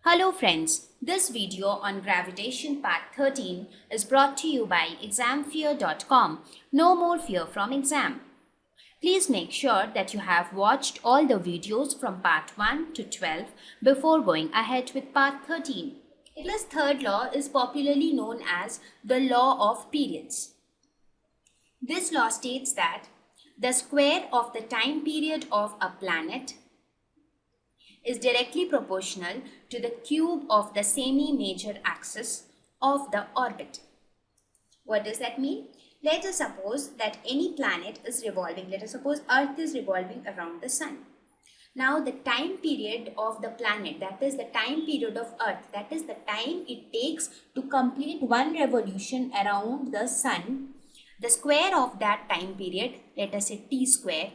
Hello friends, this video on gravitation part 13 is brought to you by examfear.com. No more fear from exam. Please make sure that you have watched all the videos from part 1 to 12 before going ahead with part 13. Kepler's third law is popularly known as the law of periods. This law states that the square of the time period of a planet is directly proportional to the cube of the semi-major axis of the orbit. What does that mean? Let us suppose that any planet is revolving. Let us suppose Earth is revolving around the Sun. Now the time period of the planet, that is the time period of Earth, that is the time it takes to complete one revolution around the Sun, the square of that time period, let us say t square,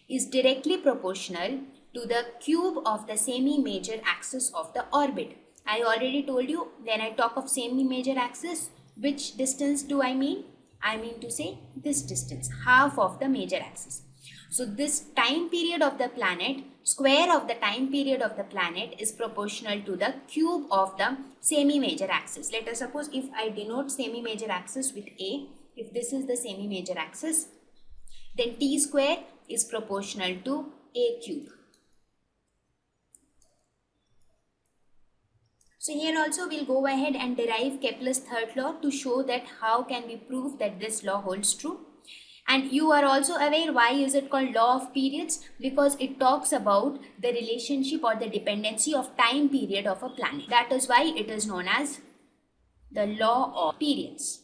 is directly proportional to the cube of the semi-major axis of the orbit. I already told you when I talk of semi-major axis, which distance do I mean? I mean to say this distance, half of the major axis. So this time period of the planet, square of the time period of the planet is proportional to the cube of the semi-major axis. Let us suppose if I denote semi-major axis with A, if this is the semi-major axis, then t square is proportional to A cube. So here also we'll go ahead and derive Kepler's third law to show that how can we prove that this law holds true. And you are also aware why is it called law of periods? Because it talks about the relationship or the dependency of time period of a planet. That is why it is known as the law of periods.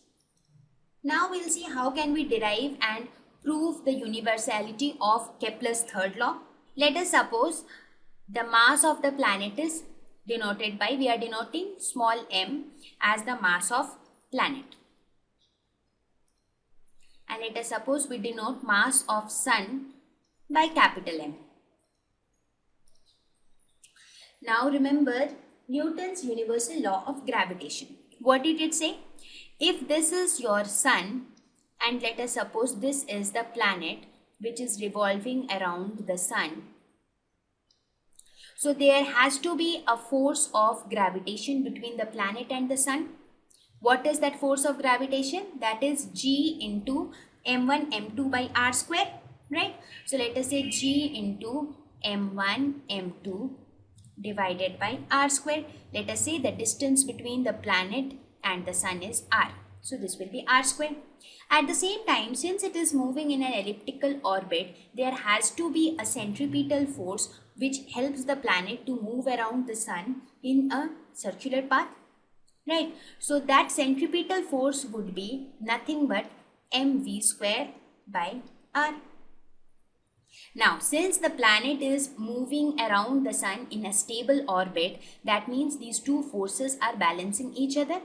Now we'll see how can we derive and prove the universality of Kepler's third law. Let us suppose the mass of the planet is denoted by, we are denoting small m as the mass of planet. And let us suppose we denote mass of Sun by capital M. Now remember Newton's universal law of gravitation. What did it say? If this is your Sun and let us suppose this is the planet which is revolving around the Sun, so there has to be a force of gravitation between the planet and the Sun. What is that force of gravitation? That is G into m1 m2 by r square, right? So let us say G into m1 m2 divided by r square. Let us say the distance between the planet and the Sun is r. So this will be r square. At the same time, since it is moving in an elliptical orbit, there has to be a centripetal force which helps the planet to move around the Sun in a circular path, right? So that centripetal force would be nothing but mv square by r. Now, since the planet is moving around the Sun in a stable orbit, that means these two forces are balancing each other.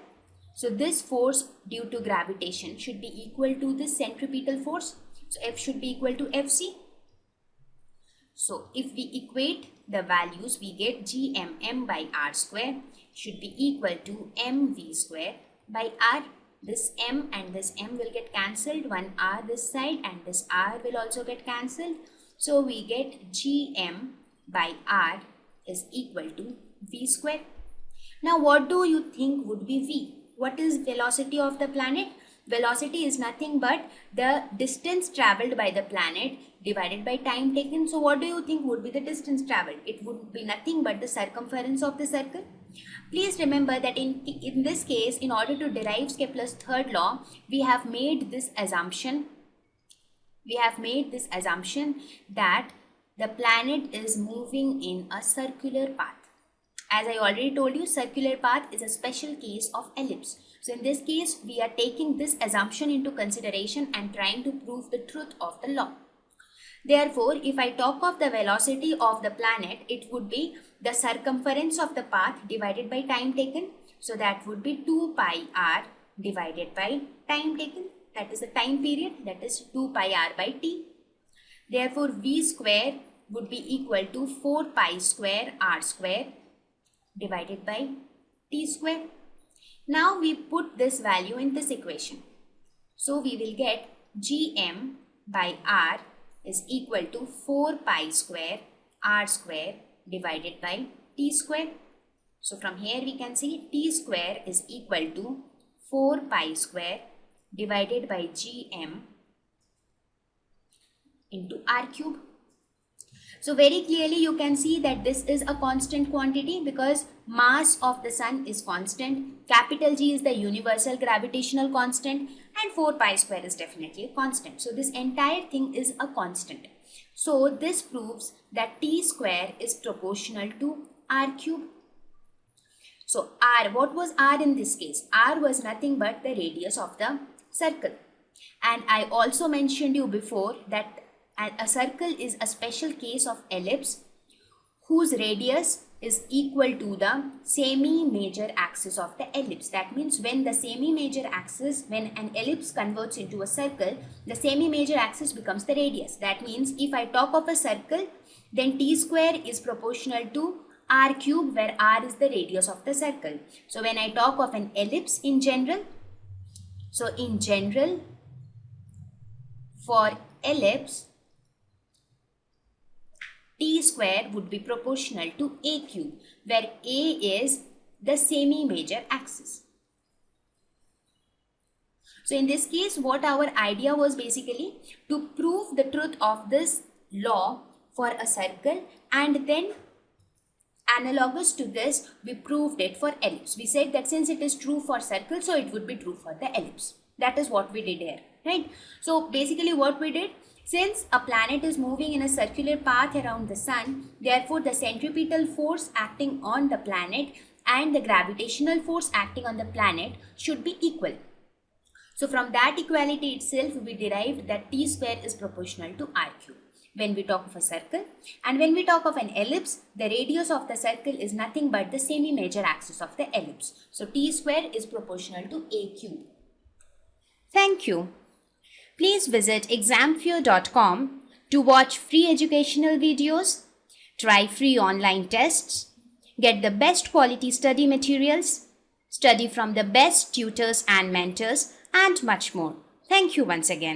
So this force due to gravitation should be equal to this centripetal force. So F should be equal to Fc. So if we equate the values, we get Gmm by r square should be equal to mv square by r. This m and this m will get cancelled. One r this side and this r will also get cancelled. So we get Gm by r is equal to v square. Now what do you think would be v? What is velocity of the planet? Velocity is nothing but the distance traveled by the planet divided by time taken. So what do you think would be the distance traveled? It would be nothing but the circumference of the circle. Please remember that in this case, in order to derive Kepler's third law, we have made this assumption. That the planet is moving in a circular path. As I already told you, circular path is a special case of ellipse. So in this case, we are taking this assumption into consideration and trying to prove the truth of the law. Therefore, if I talk of the velocity of the planet, it would be the circumference of the path divided by time taken. So that would be 2 pi r divided by time taken. That is the time period, that is 2 pi r by t. Therefore, v square would be equal to 4 pi square r square divided by t square. Now we put this value in this equation. So we will get Gm by r is equal to 4 pi square r square divided by t square. So from here we can see t square is equal to 4 pi square divided by gm into r cube. So very clearly you can see that this is a constant quantity because mass of the sun is constant, capital G is the universal gravitational constant, and 4 pi square is definitely a constant. So this entire thing is a constant. So this proves that t square is proportional to r cube. So r, what was r in this case? R was nothing but the radius of the circle. And I also mentioned you before that a circle is a special case of ellipse whose radius is equal to the semi-major axis of the ellipse. That means when the semi-major axis, when an ellipse converts into a circle, the semi-major axis becomes the radius. That means if I talk of a circle, then t square is proportional to r cube, where r is the radius of the circle. So when I talk of an ellipse in general, so in general for ellipse, t square would be proportional to a cube, where a is the semi-major axis. So in this case, what our idea was basically to prove the truth of this law for a circle, and then analogous to this, we proved it for ellipse. We said that since it is true for circle, so it would be true for the ellipse. That is what we did here, right? So basically what we did, since a planet is moving in a circular path around the sun, therefore the centripetal force acting on the planet and the gravitational force acting on the planet should be equal. So from that equality itself, we derived that t square is proportional to r cube when we talk of a circle. And when we talk of an ellipse, the radius of the circle is nothing but the semi-major axis of the ellipse. So t square is proportional to a cube. Thank you. Please visit examfear.com to watch free educational videos, try free online tests, get the best quality study materials, study from the best tutors and mentors, and much more. Thank you once again.